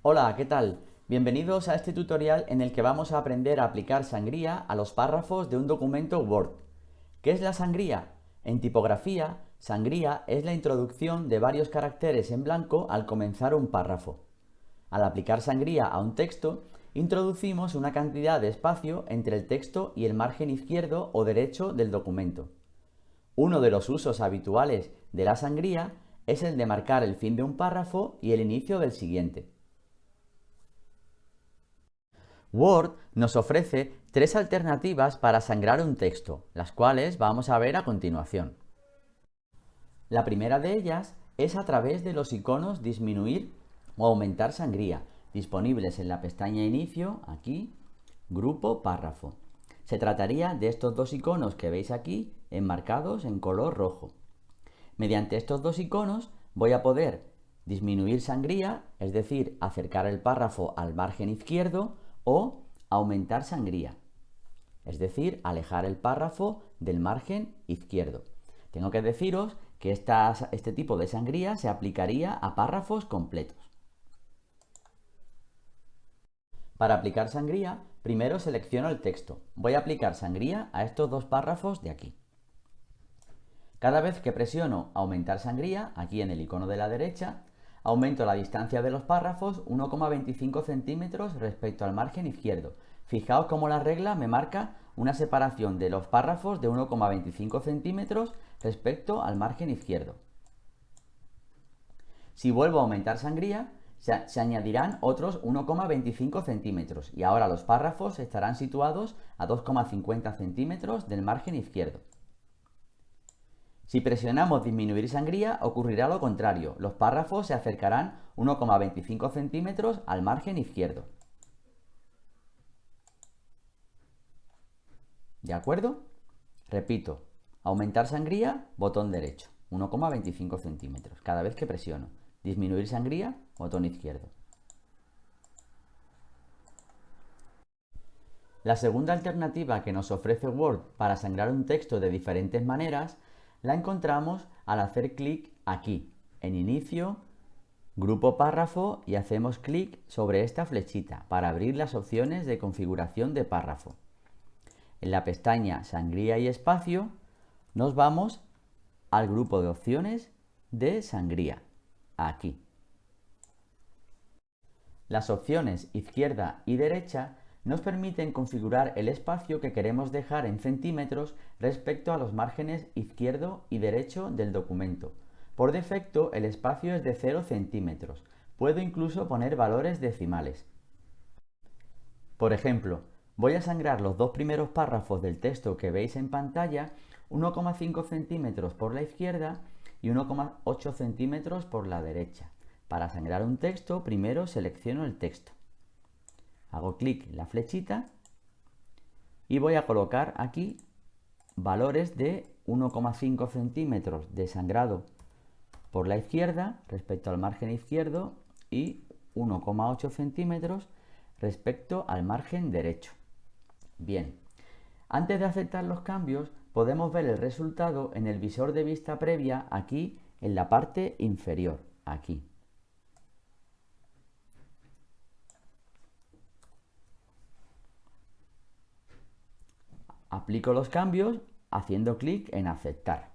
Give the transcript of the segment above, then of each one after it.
Hola, ¿qué tal? Bienvenidos a este tutorial en el que vamos a aprender a aplicar sangría a los párrafos de un documento Word. ¿Qué es la sangría? En tipografía, sangría es la introducción de varios caracteres en blanco al comenzar un párrafo. Al aplicar sangría a un texto, introducimos una cantidad de espacio entre el texto y el margen izquierdo o derecho del documento. Uno de los usos habituales de la sangría es el de marcar el fin de un párrafo y el inicio del siguiente. Word nos ofrece tres alternativas para sangrar un texto, las cuales vamos a ver a continuación. La primera de ellas es a través de los iconos disminuir o aumentar sangría, disponibles en la pestaña Inicio, aquí, Grupo, Párrafo. Se trataría de estos dos iconos que veis aquí, enmarcados en color rojo. Mediante estos dos iconos voy a poder disminuir sangría, es decir, acercar el párrafo al margen izquierdo, o aumentar sangría, es decir, alejar el párrafo del margen izquierdo. Tengo que deciros que este tipo de sangría se aplicaría a párrafos completos. Para aplicar sangría, primero selecciono el texto. Voy a aplicar sangría a estos dos párrafos de aquí. Cada vez que presiono aumentar sangría, aquí en el icono de la derecha, aumento la distancia de los párrafos 1,25 centímetros respecto al margen izquierdo. Fijaos cómo la regla me marca una separación de los párrafos de 1,25 centímetros respecto al margen izquierdo. Si vuelvo a aumentar sangría, se añadirán otros 1,25 centímetros y ahora los párrafos estarán situados a 2,50 centímetros del margen izquierdo. Si presionamos disminuir sangría, ocurrirá lo contrario. Los párrafos se acercarán 1,25 centímetros al margen izquierdo. ¿De acuerdo? Repito, aumentar sangría, botón derecho, 1,25 centímetros, cada vez que presiono. Disminuir sangría, botón izquierdo. La segunda alternativa que nos ofrece Word para sangrar un texto de diferentes maneras la encontramos al hacer clic aquí, en Inicio, Grupo Párrafo, y hacemos clic sobre esta flechita para abrir las opciones de configuración de párrafo. En la pestaña Sangría y Espacio nos vamos al grupo de opciones de sangría, aquí. Las opciones izquierda y derecha nos permiten configurar el espacio que queremos dejar en centímetros respecto a los márgenes izquierdo y derecho del documento. Por defecto el espacio es de 0 centímetros. Puedo incluso poner valores decimales. Por ejemplo, voy a sangrar los dos primeros párrafos del texto que veis en pantalla 1,5 centímetros por la izquierda y 1,8 centímetros por la derecha. Para sangrar un texto, primero selecciono el texto. Hago clic en la flechita y voy a colocar aquí valores de 1,5 centímetros de sangrado por la izquierda respecto al margen izquierdo y 1,8 centímetros respecto al margen derecho. Bien, antes de aceptar los cambios podemos ver el resultado en el visor de vista previa aquí en la parte inferior, aquí. Aplico los cambios haciendo clic en aceptar.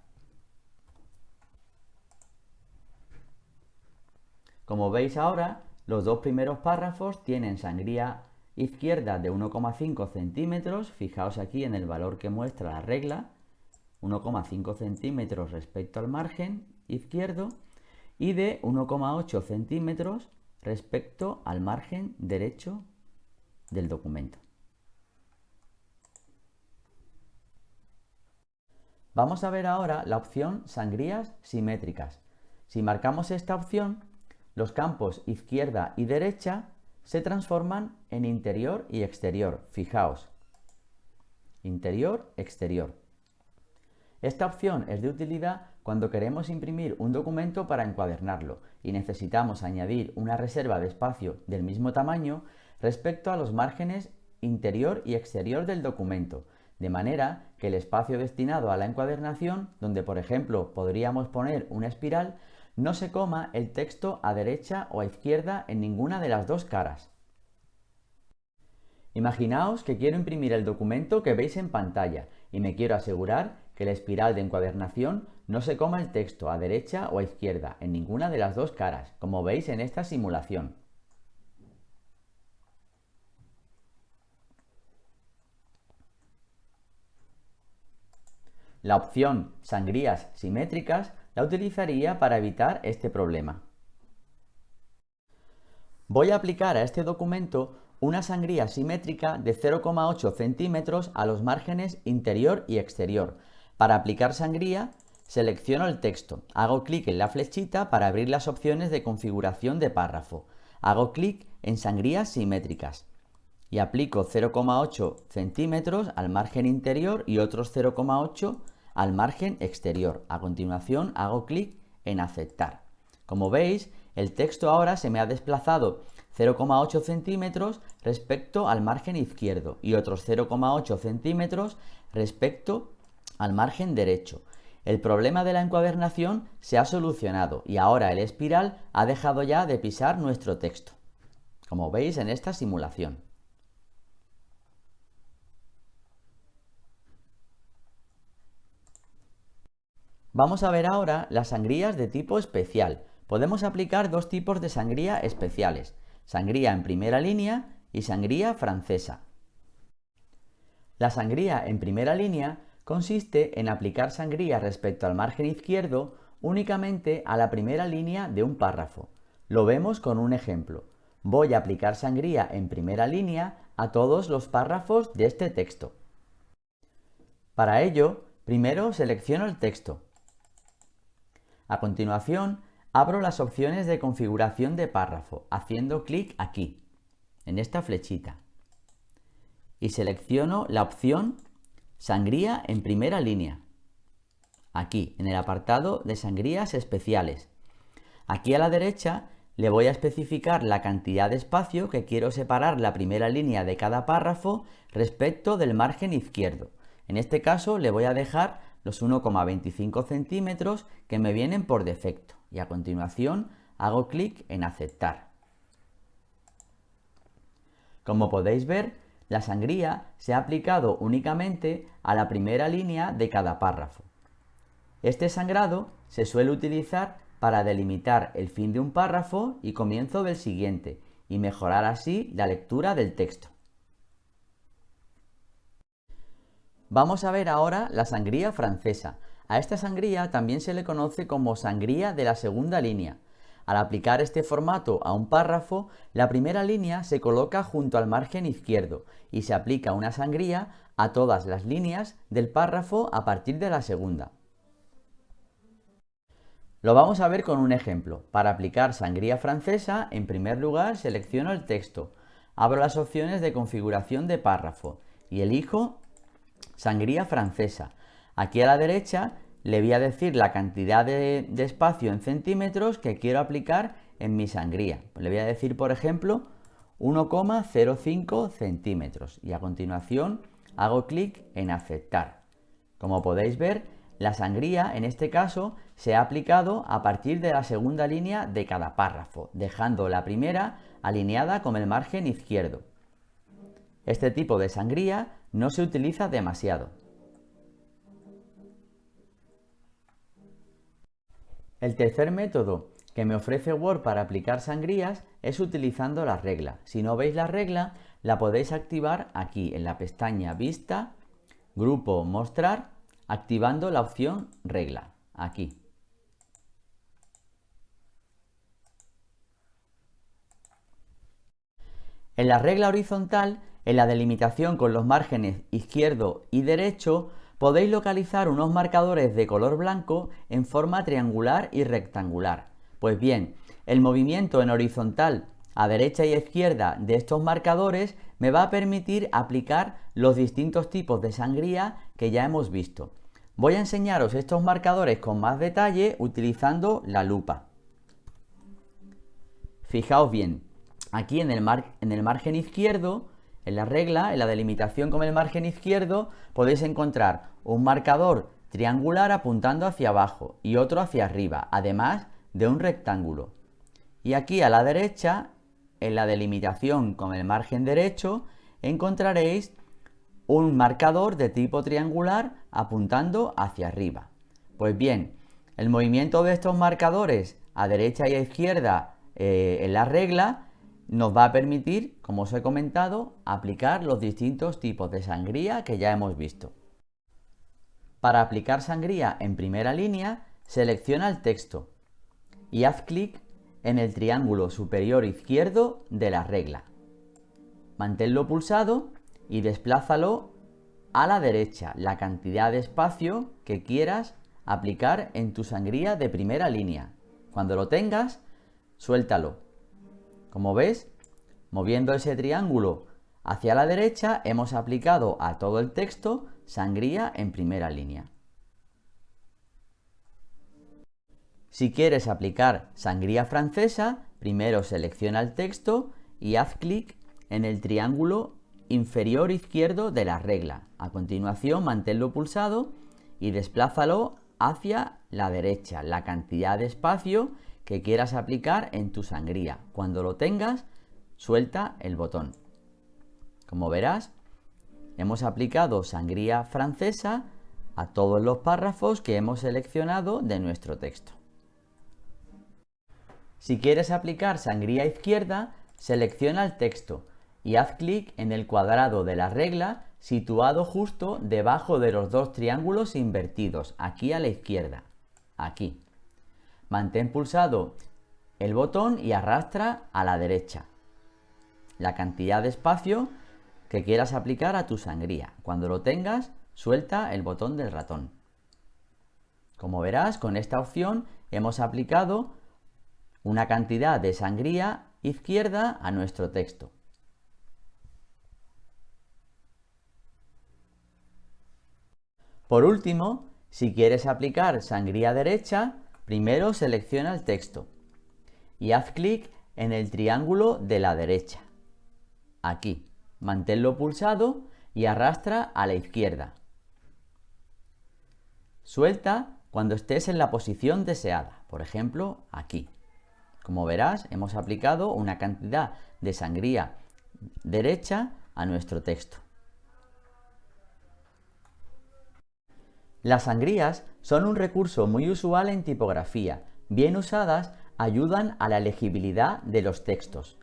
Como veis ahora, los dos primeros párrafos tienen sangría izquierda de 1,5 centímetros, fijaos aquí en el valor que muestra la regla, 1,5 centímetros respecto al margen izquierdo y de 1,8 centímetros respecto al margen derecho del documento. Vamos a ver ahora la opción Sangrías simétricas. Si marcamos esta opción, los campos izquierda y derecha se transforman en interior y exterior. Fijaos, interior, exterior. Esta opción es de utilidad cuando queremos imprimir un documento para encuadernarlo y necesitamos añadir una reserva de espacio del mismo tamaño respecto a los márgenes interior y exterior del documento, de manera que el espacio destinado a la encuadernación, donde por ejemplo podríamos poner una espiral, no se coma el texto a derecha o a izquierda en ninguna de las dos caras. Imaginaos que quiero imprimir el documento que veis en pantalla y me quiero asegurar que la espiral de encuadernación no se coma el texto a derecha o a izquierda en ninguna de las dos caras, como veis en esta simulación. La opción sangrías simétricas la utilizaría para evitar este problema. Voy a aplicar a este documento una sangría simétrica de 0,8 centímetros a los márgenes interior y exterior. Para aplicar sangría, selecciono el texto, hago clic en la flechita para abrir las opciones de configuración de párrafo. Hago clic en sangrías simétricas y aplico 0,8 centímetros al margen interior y otros 0,8 al margen exterior. A continuación hago clic en aceptar. Como veis, el texto ahora se me ha desplazado 0,8 centímetros respecto al margen izquierdo y otros 0,8 centímetros respecto al margen derecho. El problema de la encuadernación se ha solucionado y ahora el espiral ha dejado ya de pisar nuestro texto, como veis en esta simulación. Vamos a ver ahora las sangrías de tipo especial. Podemos aplicar dos tipos de sangría especiales, sangría en primera línea y sangría francesa. La sangría en primera línea consiste en aplicar sangría respecto al margen izquierdo únicamente a la primera línea de un párrafo. Lo vemos con un ejemplo. Voy a aplicar sangría en primera línea a todos los párrafos de este texto. Para ello, primero selecciono el texto. A continuación, abro las opciones de configuración de párrafo, haciendo clic aquí, en esta flechita. Y selecciono la opción Sangría en primera línea, aquí, en el apartado de sangrías especiales. Aquí a la derecha le voy a especificar la cantidad de espacio que quiero separar la primera línea de cada párrafo respecto del margen izquierdo. En este caso le voy a dejar los 1,25 centímetros que me vienen por defecto y a continuación hago clic en aceptar. Como podéis ver, la sangría se ha aplicado únicamente a la primera línea de cada párrafo. Este sangrado se suele utilizar para delimitar el fin de un párrafo y comienzo del siguiente y mejorar así la lectura del texto. Vamos a ver ahora la sangría francesa. A esta sangría también se le conoce como sangría de la segunda línea. Al aplicar este formato a un párrafo, la primera línea se coloca junto al margen izquierdo y se aplica una sangría a todas las líneas del párrafo a partir de la segunda. Lo vamos a ver con un ejemplo. Para aplicar sangría francesa, en primer lugar selecciono el texto, abro las opciones de configuración de párrafo y elijo sangría francesa. Aquí a la derecha le voy a decir la cantidad de espacio en centímetros que quiero aplicar en mi sangría. Le voy a decir, por ejemplo, 1,05 centímetros y a continuación hago clic en aceptar. Como podéis ver, la sangría en este caso se ha aplicado a partir de la segunda línea de cada párrafo, dejando la primera alineada con el margen izquierdo. Este tipo de sangría no se utiliza demasiado. El tercer método que me ofrece Word para aplicar sangrías es utilizando la regla. Si no veis la regla, la podéis activar aquí en la pestaña Vista, Grupo Mostrar, activando la opción Regla, aquí. En la regla horizontal, en la delimitación con los márgenes izquierdo y derecho, podéis localizar unos marcadores de color blanco en forma triangular y rectangular. Pues bien, el movimiento en horizontal a derecha y a izquierda de estos marcadores me va a permitir aplicar los distintos tipos de sangría que ya hemos visto. Voy a enseñaros estos marcadores con más detalle utilizando la lupa. Fijaos bien, aquí en el margen izquierdo, en la regla, en la delimitación con el margen izquierdo, podéis encontrar un marcador triangular apuntando hacia abajo y otro hacia arriba, además de un rectángulo. Y aquí a la derecha, en la delimitación con el margen derecho, encontraréis un marcador de tipo triangular apuntando hacia arriba. Pues bien, el movimiento de estos marcadores a derecha y a izquierda en la regla nos va a permitir, como os he comentado, aplicar los distintos tipos de sangría que ya hemos visto. Para aplicar sangría en primera línea, selecciona el texto y haz clic en el triángulo superior izquierdo de la regla. Manténlo pulsado y desplázalo a la derecha la cantidad de espacio que quieras aplicar en tu sangría de primera línea. Cuando lo tengas, suéltalo. Como ves, moviendo ese triángulo hacia la derecha, hemos aplicado a todo el texto sangría en primera línea. Si quieres aplicar sangría francesa, primero selecciona el texto y haz clic en el triángulo inferior izquierdo de la regla. A continuación, manténlo pulsado y desplázalo hacia la derecha, la cantidad de espacio que quieras aplicar en tu sangría. Cuando lo tengas, suelta el botón. Como verás, hemos aplicado sangría francesa a todos los párrafos que hemos seleccionado de nuestro texto. Si quieres aplicar sangría izquierda, selecciona el texto y haz clic en el cuadrado de la regla situado justo debajo de los dos triángulos invertidos, aquí a la izquierda, aquí. Mantén pulsado el botón y arrastra a la derecha la cantidad de espacio que quieras aplicar a tu sangría. Cuando lo tengas, suelta el botón del ratón. Como verás, con esta opción hemos aplicado una cantidad de sangría izquierda a nuestro texto. Por último, si quieres aplicar sangría derecha, primero selecciona el texto y haz clic en el triángulo de la derecha. Aquí, manténlo pulsado y arrastra a la izquierda. Suelta cuando estés en la posición deseada, por ejemplo, aquí. Como verás, hemos aplicado una cantidad de sangría derecha a nuestro texto. Las sangrías son un recurso muy usual en tipografía. Bien usadas, ayudan a la legibilidad de los textos.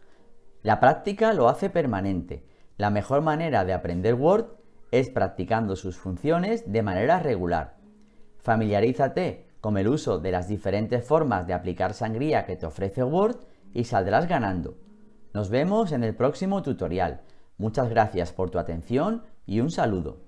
La práctica lo hace permanente. La mejor manera de aprender Word es practicando sus funciones de manera regular. Familiarízate con el uso de las diferentes formas de aplicar sangría que te ofrece Word y saldrás ganando. Nos vemos en el próximo tutorial. Muchas gracias por tu atención y un saludo.